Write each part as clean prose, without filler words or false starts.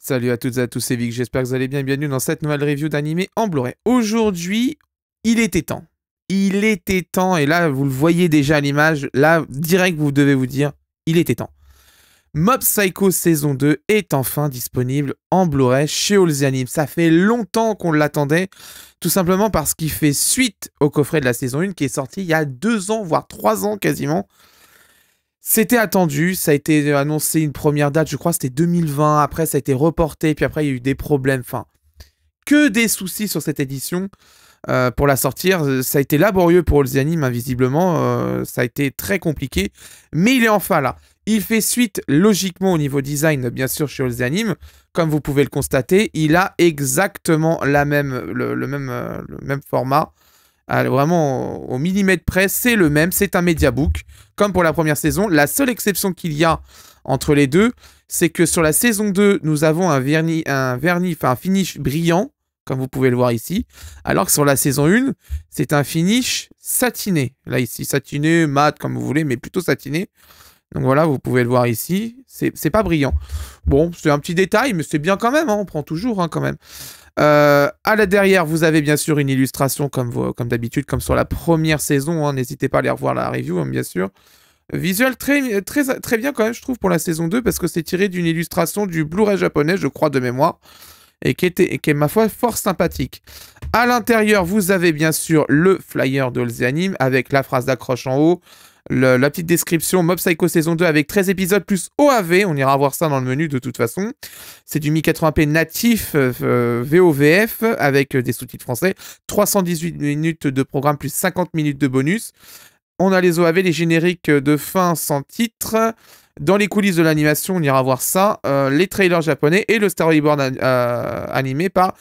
Salut à toutes et à tous, c'est Vic, j'espère que vous allez bien et bienvenue dans cette nouvelle review d'animé en Blu-ray. Aujourd'hui, il était temps. Il était temps, et là, vous le voyez déjà à l'image, là, direct, vous devez vous dire, il était temps. Mob Psycho saison 2 est enfin disponible en Blu-ray chez All the Anime. Ça fait longtemps qu'on l'attendait, tout simplement parce qu'il fait suite au coffret de la saison 1 qui est sorti il y a 2 ans, voire 3 ans quasiment. C'était attendu, ça a été annoncé une première date, je crois que c'était 2020, après ça a été reporté, puis après il y a eu des problèmes, enfin, que des soucis sur cette édition pour la sortir. Ça a été laborieux pour All the Anime, hein, visiblement, ça a été très compliqué, mais il est enfin là. Il fait suite logiquement au niveau design, bien sûr, chez All the Anime, comme vous pouvez le constater, il a exactement le même format. Vraiment au millimètre près, c'est le même, c'est un mediabook, comme pour la première saison. La seule exception qu'il y a entre les deux, c'est que sur la saison 2, nous avons un finish brillant, comme vous pouvez le voir ici, alors que sur la saison 1, c'est un finish satiné. Là, ici, satiné, mat, comme vous voulez, mais plutôt satiné. Donc voilà, vous pouvez le voir ici, c'est pas brillant. Bon, c'est un petit détail, mais c'est bien quand même, hein, on prend toujours, hein, quand même. À la derrière, vous avez bien sûr une illustration comme d'habitude, comme sur la première saison. Hein, n'hésitez pas à aller revoir la review, hein, bien sûr. Visuel très, très, très bien quand même, je trouve, pour la saison 2, parce que c'est tiré d'une illustration du Blu-ray japonais, je crois, de mémoire, et qui est, ma foi, fort sympathique. À l'intérieur, vous avez bien sûr le flyer de All the Anime, avec la phrase d'accroche en haut, la petite description, Mob Psycho saison 2 avec 13 épisodes plus OAV, on ira voir ça dans le menu de toute façon. C'est du 1080p natif VOVF avec des sous-titres français, 318 minutes de programme plus 50 minutes de bonus. On a les OAV, les génériques de fin sans titre. Dans les coulisses de l'animation, on ira voir ça, les trailers japonais et le storyboard animé par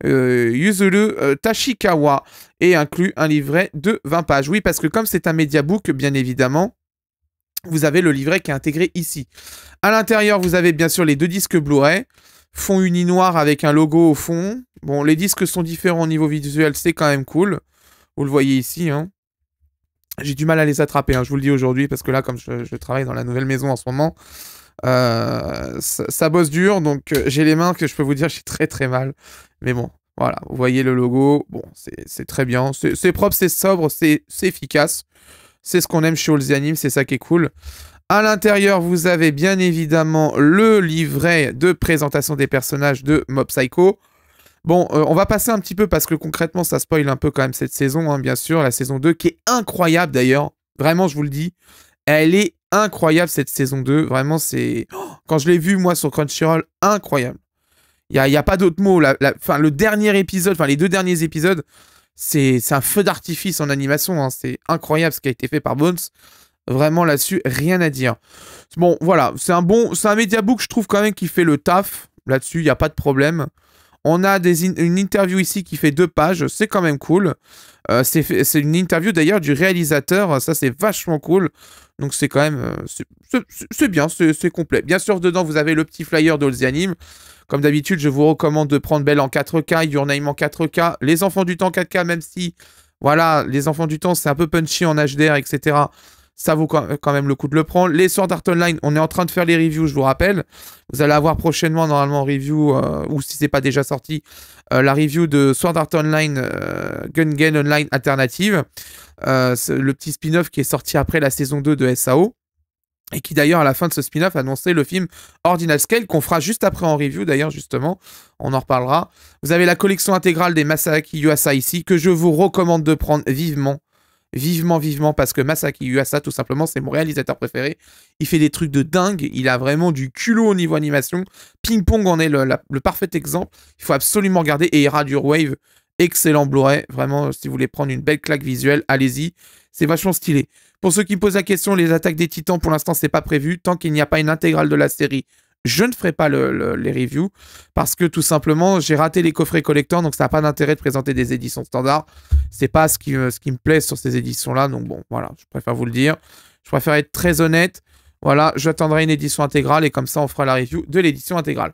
Yuzuru Tashikawa, et inclut un livret de 20 pages. Oui, parce que comme c'est un mediabook, bien évidemment, vous avez le livret qui est intégré ici. À l'intérieur, vous avez bien sûr les 2 disques Blu-ray, fond uni noir avec un logo au fond. Bon, les disques sont différents au niveau visuel, c'est quand même cool. Vous le voyez ici, hein. J'ai du mal à les attraper, hein, je vous le dis aujourd'hui, parce que là, comme je travaille dans la nouvelle maison en ce moment, ça bosse dur, donc j'ai les mains que je peux vous dire, j'ai très très mal. Mais bon, voilà, vous voyez le logo, bon, c'est très bien, c'est propre, c'est sobre, c'est efficace. C'est ce qu'on aime chez All the Anime, c'est ça qui est cool. À l'intérieur, vous avez bien évidemment le livret de présentation des personnages de Mob Psycho. Bon, on va passer un petit peu parce que concrètement, ça spoil un peu quand même cette saison, hein, bien sûr, la saison 2, qui est incroyable d'ailleurs. Vraiment, je vous le dis, elle est incroyable cette saison 2. Vraiment, c'est... Oh, quand je l'ai vue, moi, sur Crunchyroll, incroyable. Il y a pas d'autre mot. Le dernier épisode, enfin les 2 derniers épisodes, c'est un feu d'artifice en animation. Hein. C'est incroyable ce qui a été fait par Bones. Vraiment là-dessus, rien à dire. Bon, voilà, c'est un mediabook, je trouve quand même, qui fait le taf. Là-dessus, il n'y a pas de problème. On a une interview ici qui fait 2 pages, c'est quand même cool. C'est une interview d'ailleurs du réalisateur, ça c'est vachement cool. Donc c'est quand même, c'est bien, c'est complet. Bien sûr, dedans vous avez le petit flyer d'All the Anime. Comme d'habitude, je vous recommande de prendre Belle en 4K, Your Name en 4K, Les Enfants du Temps 4K, même si, voilà, Les Enfants du Temps c'est un peu punchy en HDR, etc. Ça vaut quand même le coup de le prendre. Les Sword Art Online, on est en train de faire les reviews, je vous rappelle. Vous allez avoir prochainement, normalement, en review, ou si c'est pas déjà sorti, la review de Sword Art Online Gun Online Alternative. Le petit spin-off qui est sorti après la saison 2 de SAO. Et qui d'ailleurs, à la fin de ce spin-off, annonçait le film Ordinal Scale, qu'on fera juste après en review, d'ailleurs, justement. On en reparlera. Vous avez la collection intégrale des Masaaki Yuasa ici, que je vous recommande de prendre vivement. Vivement, vivement, parce que Masaaki Yuasa, tout simplement, c'est mon réalisateur préféré. Il fait des trucs de dingue, il a vraiment du culot au niveau animation. Ping Pong en est le parfait exemple. Il faut absolument regarder. Et Radio Wave, excellent Blu-ray. Vraiment, si vous voulez prendre une belle claque visuelle, allez-y. C'est vachement stylé. Pour ceux qui me posent la question, les attaques des titans, pour l'instant, c'est pas prévu. Tant qu'il n'y a pas une intégrale de la série, je ne ferai pas les reviews parce que tout simplement, j'ai raté les coffrets collector, donc ça n'a pas d'intérêt de présenter des éditions standards. C'est pas ce qui me plaît sur ces éditions-là, donc bon, voilà, je préfère vous le dire. Je préfère être très honnête. Voilà, j'attendrai une édition intégrale et comme ça, on fera la review de l'édition intégrale.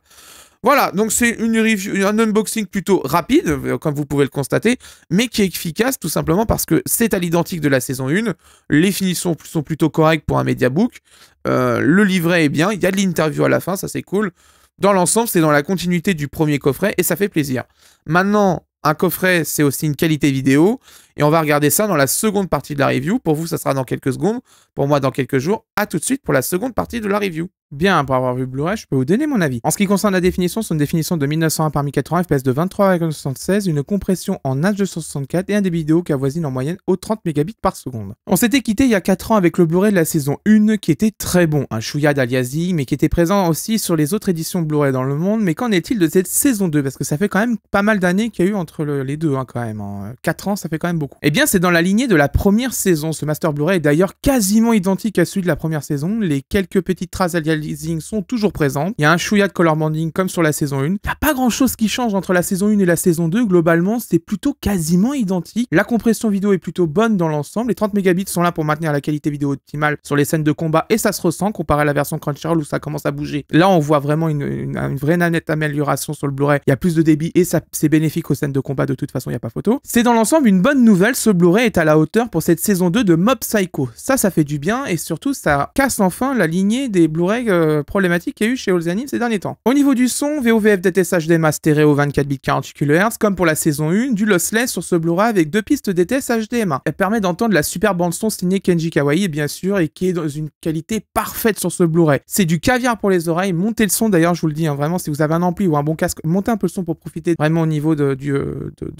Voilà, donc c'est une review, un unboxing plutôt rapide, comme vous pouvez le constater, mais qui est efficace tout simplement parce que c'est à l'identique de la saison 1, les finitions sont plutôt correctes pour un mediabook, le livret est bien, il y a de l'interview à la fin, ça c'est cool. Dans l'ensemble, c'est dans la continuité du premier coffret et ça fait plaisir. Maintenant, un coffret, c'est aussi une qualité vidéo. Et on va regarder ça dans la seconde partie de la review. Pour vous, ça sera dans quelques secondes. Pour moi, dans quelques jours. À tout de suite pour la seconde partie de la review. Bien, après avoir vu Blu-ray, je peux vous donner mon avis. En ce qui concerne la définition, c'est une définition de 1901 par 1080, FPS de 23,76, une compression en H264 et un débit vidéo qui avoisine en moyenne aux 30 mégabits par seconde. On s'était quitté il y a 4 ans avec le Blu-ray de la saison 1 qui était très bon, un chouïa d'aliasing, mais qui était présent aussi sur les autres éditions Blu-ray dans le monde. Mais qu'en est-il de cette saison 2? Parce que ça fait quand même pas mal d'années qu'il y a eu entre les deux, quand même. 4 ans, ça fait quand même beaucoup. Eh bien, c'est dans la lignée de la première saison. Ce Master Blu-ray est d'ailleurs quasiment identique à celui de la première saison. Les quelques petites traces d'aliasing sont toujours présentes. Il y a un chouïa de color banding comme sur la saison 1. Il n'y a pas grand chose qui change entre la saison 1 et la saison 2. Globalement, c'est plutôt quasiment identique. La compression vidéo est plutôt bonne dans l'ensemble. Les 30 mégabits sont là pour maintenir la qualité vidéo optimale sur les scènes de combat et ça se ressent comparé à la version Crunchyroll où ça commence à bouger. Là, on voit vraiment une vraie nette amélioration sur le Blu-ray. Il y a plus de débit et ça c'est bénéfique aux scènes de combat. De toute façon, il n'y a pas photo. C'est dans l'ensemble une bonne nouvelle. Ce Blu-ray est à la hauteur pour cette saison 2 de Mob Psycho. Ça fait du bien et surtout, ça casse enfin la lignée des Blu-ray problématiques qu'il y a eu chez All The Anime ces derniers temps. Au niveau du son, VOVF DTS HDMI stéréo 24 bits 48 kHz, comme pour la saison 1, du lossless sur ce Blu-ray avec 2 pistes DTS HDMI. Elle permet d'entendre la super bande-son signée Kenji Kawai, bien sûr, et qui est dans une qualité parfaite sur ce Blu-ray. C'est du caviar pour les oreilles, montez le son d'ailleurs, je vous le dis, vraiment, si vous avez un ampli ou un bon casque, montez un peu le son pour profiter vraiment au niveau de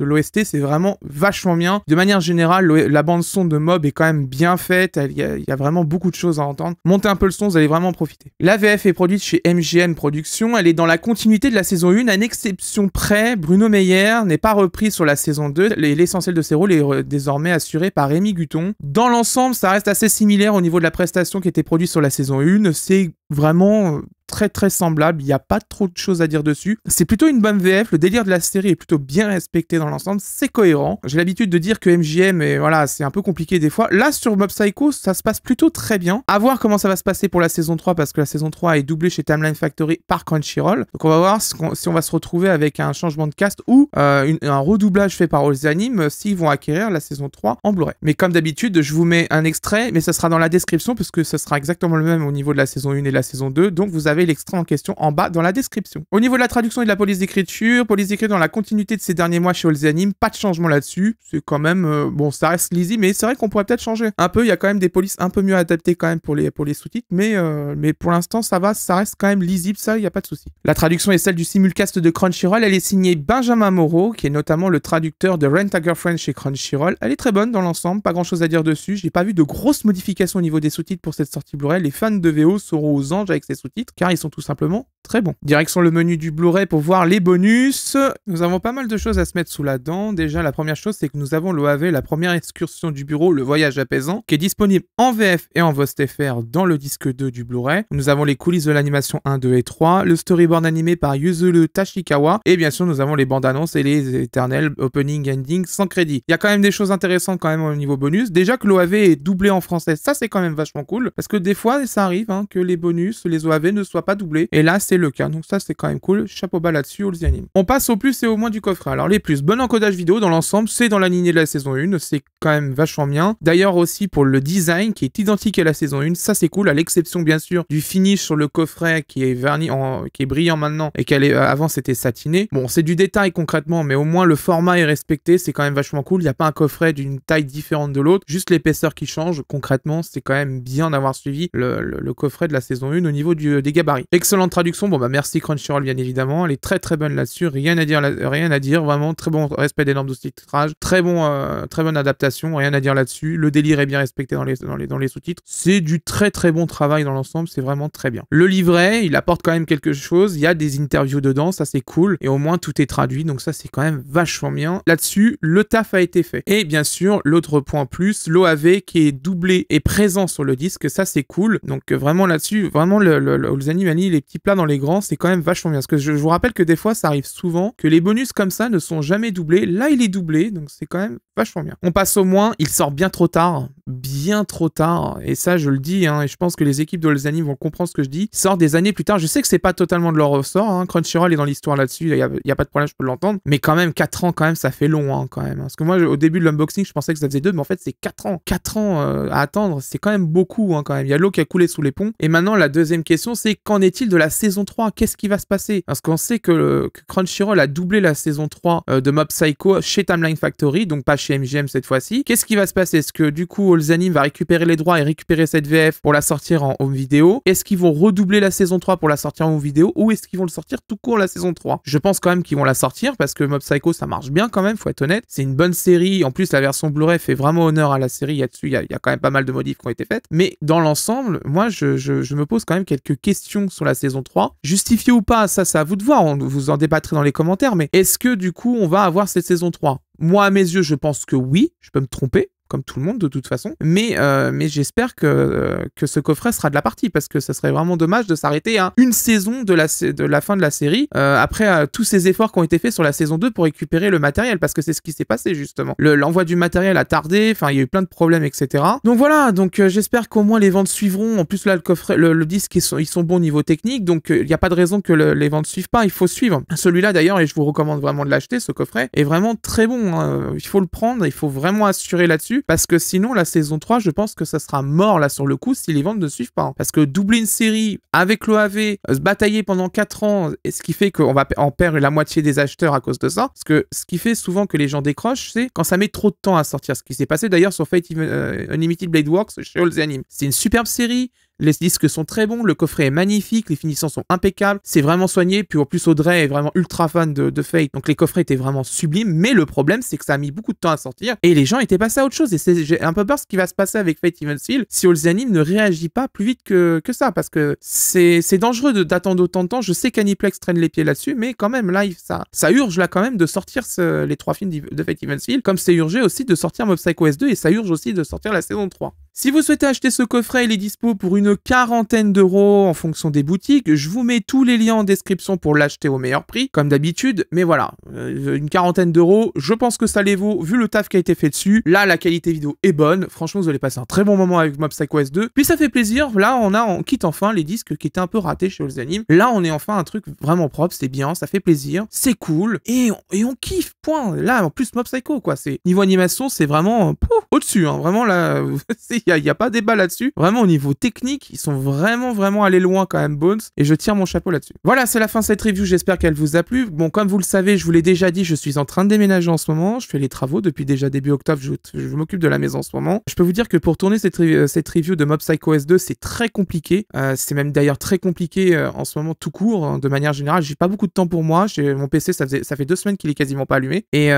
l'OST, c'est vraiment vachement bien. De manière générale, la bande-son de Mob est quand même bien faite, il y a vraiment beaucoup de choses à entendre. Montez un peu le son, vous allez vraiment en profiter. La VF est produite chez MGM Productions, elle est dans la continuité de la saison 1, à une exception près, Bruno Meyer n'est pas repris sur la saison 2, l'essentiel de ses rôles est désormais assuré par Rémi Guton. Dans l'ensemble, ça reste assez similaire au niveau de la prestation qui était produite sur la saison 1, c'est vraiment très semblable, il n'y a pas trop de choses à dire dessus. C'est plutôt une bonne VF, le délire de la série est plutôt bien respecté dans l'ensemble, c'est cohérent. J'ai l'habitude de dire que MGM, et voilà, c'est un peu compliqué des fois. Là, sur Mob Psycho, ça se passe plutôt très bien. À voir comment ça va se passer pour la saison 3, parce que la saison 3 est doublée chez Timeline Factory par Crunchyroll. Donc on va voir si on va se retrouver avec un changement de cast ou un redoublage fait par All The Anime s'ils vont acquérir la saison 3 en Blu-ray. Mais comme d'habitude, je vous mets un extrait, mais ça sera dans la description, puisque ce sera exactement le même au niveau de la saison 1 et la saison 2. Donc vous avez l'extrait en question en bas dans la description. Au niveau de la traduction et de la police d'écriture dans la continuité de ces derniers mois chez All The Anime, pas de changement là-dessus. C'est quand même, bon, ça reste lisible, mais c'est vrai qu'on pourrait peut-être changer un peu. Il y a quand même des polices un peu mieux adaptées quand même pour les sous-titres, mais pour l'instant, ça va, ça reste quand même lisible, ça, il n'y a pas de souci. La traduction est celle du simulcast de Crunchyroll. Elle est signée Benjamin Moreau, qui est notamment le traducteur de Rent a Girlfriend chez Crunchyroll. Elle est très bonne dans l'ensemble, pas grand-chose à dire dessus. J'ai pas vu de grosses modifications au niveau des sous-titres pour cette sortie Blu-ray. Les fans de VO seront aux anges avec ces sous-titres, car ils sont tout simplement très bons. Direction le menu du Blu-ray pour voir les bonus. Nous avons pas mal de choses à se mettre sous la dent. Déjà, la première chose, c'est que nous avons l'OAV, la première excursion du bureau, le voyage apaisant, qui est disponible en VF et en VOST-FR dans le disque 2 du Blu-ray. Nous avons les coulisses de l'animation 1, 2 et 3, le storyboard animé par Yuzuru Tashikawa, et bien sûr, nous avons les bandes annonces et les éternels opening ending sans crédit. Il y a quand même des choses intéressantes quand même au niveau bonus. Déjà que l'OAV est doublé en français, ça c'est quand même vachement cool, parce que des fois, ça arrive que les bonus, les OAV ne soient pas doublés, et là, c'est le cas. Donc ça, c'est quand même cool. Chapeau bas là-dessus, All The Anime. On passe au plus et au moins du coffret. Alors les plus, bon encodage vidéo dans l'ensemble, c'est dans la lignée de la saison 1, c'est quand même vachement bien. D'ailleurs aussi pour le design qui est identique à la saison 1, ça c'est cool, à l'exception bien sûr du finish sur le coffret qui est verni, qui est brillant maintenant et avant c'était satiné. Bon, c'est du détail concrètement, mais au moins le format est respecté, c'est quand même vachement cool. Il n'y a pas un coffret d'une taille différente de l'autre, juste l'épaisseur qui change. Concrètement, c'est quand même bien d'avoir suivi le coffret de la saison 1 au niveau des gabarits. Excellente traduction, bon bah merci Crunchyroll bien évidemment, elle est très bonne là-dessus, rien à dire, vraiment très bon respect des normes de sous-titrage, très bonne adaptation, rien à dire là-dessus, le délire est bien respecté dans les sous-titres, c'est du très bon travail dans l'ensemble, c'est vraiment très bien. Le livret, il apporte quand même quelque chose, il y a des interviews dedans, ça c'est cool, et au moins tout est traduit, donc ça c'est quand même vachement bien. Là-dessus, le taf a été fait. Et bien sûr, l'autre point plus, l'OAV qui est doublé et présent sur le disque, ça c'est cool, donc vraiment là-dessus, vraiment les animes, les petits plats dans les grands, c'est quand même vachement bien, parce que je vous rappelle que des fois, ça arrive souvent que les bonus comme ça ne sont jamais doublés, là il est doublé, donc c'est quand même vachement bien. On passe au moins, il sort bien trop tard, et ça je le dis, et je pense que les équipes de All The Anime vont comprendre ce que je dis, il sort des années plus tard, je sais que c'est pas totalement de leur ressort, Crunchyroll est dans l'histoire là-dessus, il y a pas de problème, je peux l'entendre, mais quand même 4 ans quand même, ça fait long quand même, parce que moi au début de l'unboxing, je pensais que ça faisait 2, mais en fait c'est 4 ans, 4 ans à attendre, c'est quand même beaucoup quand même, il y a l'eau qui a coulé sous les ponts, et maintenant la deuxième question c'est qu'en est-il de la saison saison 3, qu'est-ce qui va se passer? Parce qu'on sait que Crunchyroll a doublé la saison 3 de Mob Psycho chez Timeline Factory, donc pas chez MGM cette fois-ci. Qu'est-ce qui va se passer? Est-ce que du coup All The Anime va récupérer les droits et récupérer cette VF pour la sortir en home vidéo? Est-ce qu'ils vont redoubler la saison 3 pour la sortir en home vidéo, ou est-ce qu'ils vont le sortir tout court la saison 3? Je pense quand même qu'ils vont la sortir parce que Mob Psycho ça marche bien quand même, faut être honnête. C'est une bonne série, en plus la version Blu-ray fait vraiment honneur à la série, il y a quand même pas mal de modifs qui ont été faites. Mais dans l'ensemble, moi je me pose quand même quelques questions sur la saison 3. Justifié ou pas, ça c'est à vous de voir, vous en débattrez dans les commentaires, mais est-ce que du coup on va avoir cette saison 3? Moi à mes yeux je pense que oui, je peux me tromper, comme tout le monde de toute façon, mais j'espère que ce coffret sera de la partie, parce que ça serait vraiment dommage de s'arrêter à une saison de la fin de la série, après tous ces efforts qui ont été faits sur la saison 2 pour récupérer le matériel, parce que c'est ce qui s'est passé justement. L'envoi du matériel a tardé, enfin il y a eu plein de problèmes, etc. Donc voilà, donc j'espère qu'au moins les ventes suivront. En plus là, le coffret, le disque, ils sont bons au niveau technique, donc il n'y a pas de raison que les ventes suivent pas, il faut suivre. Celui-là d'ailleurs, et je vous recommande vraiment de l'acheter, ce coffret, est vraiment très bon, hein. Il faut le prendre, il faut vraiment assurer là-dessus, parce que sinon la saison 3 je pense que ça sera mort là sur le coup si les ventes ne suivent pas, hein. Parce que doubler une série avec l'OAV, se batailler pendant 4 ans, et ce qui fait qu'on va en perdre la moitié des acheteurs à cause de ça, parce que ce qui fait souvent que les gens décrochent, c'est quand ça met trop de temps à sortir, ce qui s'est passé d'ailleurs sur Fate Unlimited Blade Works chez All The Anime. C'est une superbe série, les disques sont très bons, le coffret est magnifique, les finitions sont impeccables, c'est vraiment soigné, puis en plus Audrey est vraiment ultra fan de Fate, donc les coffrets étaient vraiment sublimes, mais le problème c'est que ça a mis beaucoup de temps à sortir, et les gens étaient passés à autre chose, et j'ai un peu peur ce qui va se passer avec Fate Even Seal si All The Anime ne réagit pas plus vite que ça, parce que c'est dangereux d'attendre autant de temps. Je sais qu'Aniplex traîne les pieds là-dessus, mais quand même là, ça urge là quand même de sortir les 3 films de Fate Even Seal, comme c'est urgé aussi de sortir Mob Psycho S2, et ça urge aussi de sortir la saison 3. Si vous souhaitez acheter ce coffret, il est dispo pour une quarantaine d'euros en fonction des boutiques. Je vous mets tous les liens en description pour l'acheter au meilleur prix, comme d'habitude. Mais voilà, une quarantaine d'euros, je pense que ça les vaut, vu le taf qui a été fait dessus. Là, la qualité vidéo est bonne. Franchement, vous allez passer un très bon moment avec Mob Psycho S2. Puis ça fait plaisir. Là, on quitte enfin les disques qui étaient un peu ratés chez All The Anime. Là, on est enfin un truc vraiment propre, c'est bien, ça fait plaisir, c'est cool, et on kiffe, point. Là, en plus, Mob Psycho, quoi. Niveau animation, c'est vraiment au-dessus, hein. Vraiment, là, il n'y a pas débat là-dessus. Vraiment, au niveau technique, ils sont vraiment allés loin quand même, Bones, et je tire mon chapeau là-dessus. Voilà, c'est la fin de cette review, j'espère qu'elle vous a plu. Bon, comme vous le savez, je vous l'ai déjà dit, je suis en train de déménager en ce moment, je fais les travaux depuis déjà début octobre, je m'occupe de la maison en ce moment. Je peux vous dire que pour tourner cette review de Mob Psycho S2, c'est très compliqué. C'est même d'ailleurs très compliqué en ce moment tout court, hein, de manière générale. J'ai pas beaucoup de temps pour moi, mon PC, ça fait 2 semaines qu'il est quasiment pas allumé. Et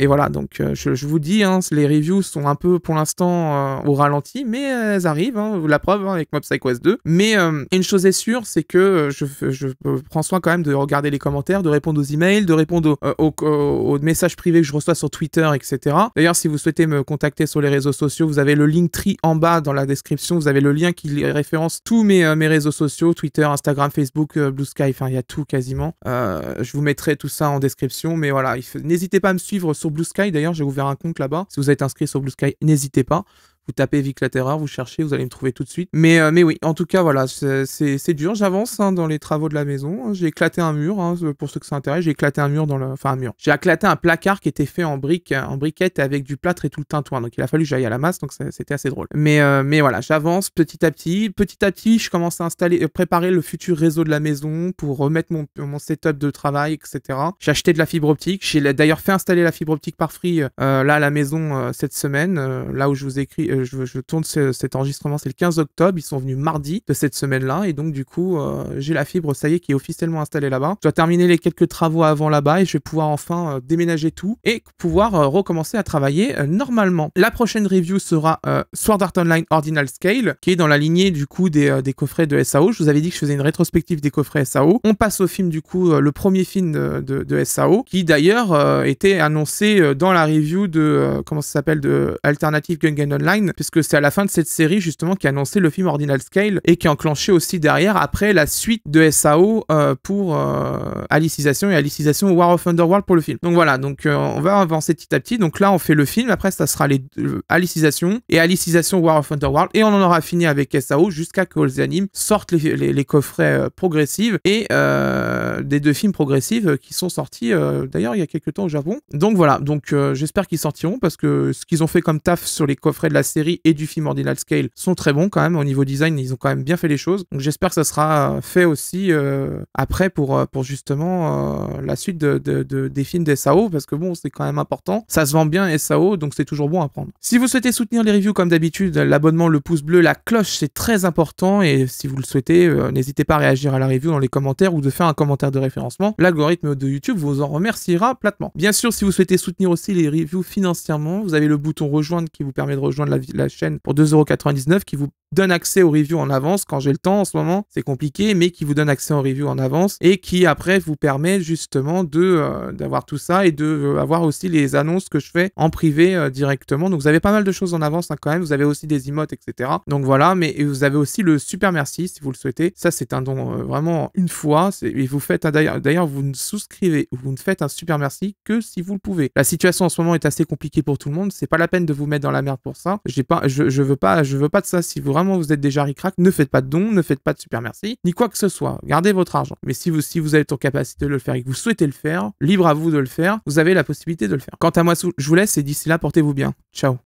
voilà, donc je vous dis, hein, les reviews sont un peu pour l'instant au ralenti, mais elles arrivent, hein, la preuve, hein, avec Mob Psycho S2. Mais une chose est sûre, c'est que je prends soin quand même de regarder les commentaires, de répondre aux emails, de répondre aux messages privés que je reçois sur Twitter, etc. D'ailleurs, si vous souhaitez me contacter sur les réseaux sociaux, vous avez le Linktree en bas dans la description, vous avez le lien qui référence tous mes réseaux sociaux, Twitter, Instagram, Facebook, Blue Sky, enfin il y a tout quasiment. Je vous mettrai tout ça en description, mais voilà, n'hésitez pas à me suivre sur Blue Sky, d'ailleurs j'ai ouvert un compte là-bas, si vous êtes inscrit sur Blue Sky, n'hésitez pas. Vous tapez Vic Laterra, vous cherchez, vous allez me trouver tout de suite. Mais oui, en tout cas, voilà, c'est dur. J'avance, hein, dans les travaux de la maison. J'ai éclaté un mur, hein, pour ceux que ça intéresse. J'ai éclaté un mur Enfin, un mur. J'ai éclaté un placard qui était fait en briquette avec du plâtre et tout le tintouin. Donc, il a fallu que j'aille à la masse, donc c'était assez drôle. Mais voilà, j'avance petit à petit. Petit à petit, je commence à préparer le futur réseau de la maison pour remettre mon setup de travail, etc. J'ai acheté de la fibre optique. J'ai d'ailleurs fait installer la fibre optique par Free, là, à la maison, cette semaine. Là où je vous écris... je tourne cet enregistrement, c'est le 15 octobre, ils sont venus mardi de cette semaine-là, et donc du coup, j'ai la fibre, ça y est, qui est officiellement installée là-bas. Je dois terminer les quelques travaux avant là-bas, et je vais pouvoir enfin déménager tout, et pouvoir recommencer à travailler normalement. La prochaine review sera Sword Art Online Ordinal Scale, qui est dans la lignée du coup des coffrets de SAO. Je vous avais dit que je faisais une rétrospective des coffrets SAO. On passe au film du coup, le premier film de SAO, qui d'ailleurs était annoncé dans la review de, comment ça s'appelle, de Alternative Gun Online, puisque c'est à la fin de cette série justement qui a annoncé le film Ordinal Scale et qui a enclenché aussi derrière après la suite de SAO pour Alicisation et Alicisation War of Underworld pour le film. Donc voilà, donc on va avancer petit à petit. Donc là on fait le film, après ça sera les Alicisation et Alicisation War of Underworld, et on en aura fini avec SAO jusqu'à que All The Anime sortent les coffrets progressifs et des 2 films progressifs qui sont sortis d'ailleurs il y a quelques temps au Japon. Donc voilà, donc j'espère qu'ils sortiront, parce que ce qu'ils ont fait comme taf sur les coffrets de la série et du film Ordinal Scale sont très bons quand même. Au niveau design, ils ont quand même bien fait les choses. Donc j'espère que ça sera fait aussi après pour justement la suite des films des SAO, parce que bon, c'est quand même important. Ça se vend bien SAO, donc c'est toujours bon à prendre. Si vous souhaitez soutenir les reviews comme d'habitude, l'abonnement, le pouce bleu, la cloche, c'est très important, et si vous le souhaitez, n'hésitez pas à réagir à la review dans les commentaires ou de faire un commentaire de référencement. L'algorithme de YouTube vous en remerciera platement. Bien sûr, si vous souhaitez soutenir aussi les reviews financièrement, vous avez le bouton rejoindre qui vous permet de rejoindre la chaîne pour 2,99 € qui vous donne accès aux reviews en avance quand j'ai le temps. En ce moment, c'est compliqué, mais qui vous donne accès aux reviews en avance et qui après vous permet justement d'avoir tout ça et de avoir aussi les annonces que je fais en privé directement. Donc vous avez pas mal de choses en avance quand même. Vous avez aussi des emotes, etc. Donc voilà, mais vous avez aussi le super merci si vous le souhaitez. Ça, c'est un don vraiment une fois. Et vous faites d'ailleurs, vous ne souscrivez, vous ne faites un super merci que si vous le pouvez. La situation en ce moment est assez compliquée pour tout le monde. C'est pas la peine de vous mettre dans la merde pour ça. Je veux pas de ça. Si vraiment vous êtes déjà ric-rac, ne faites pas de dons, ne faites pas de super merci, ni quoi que ce soit. Gardez votre argent. Mais si vous êtes en capacité de le faire et que vous souhaitez le faire, libre à vous de le faire, vous avez la possibilité de le faire. Quant à moi, je vous laisse et d'ici là, portez-vous bien. Ciao.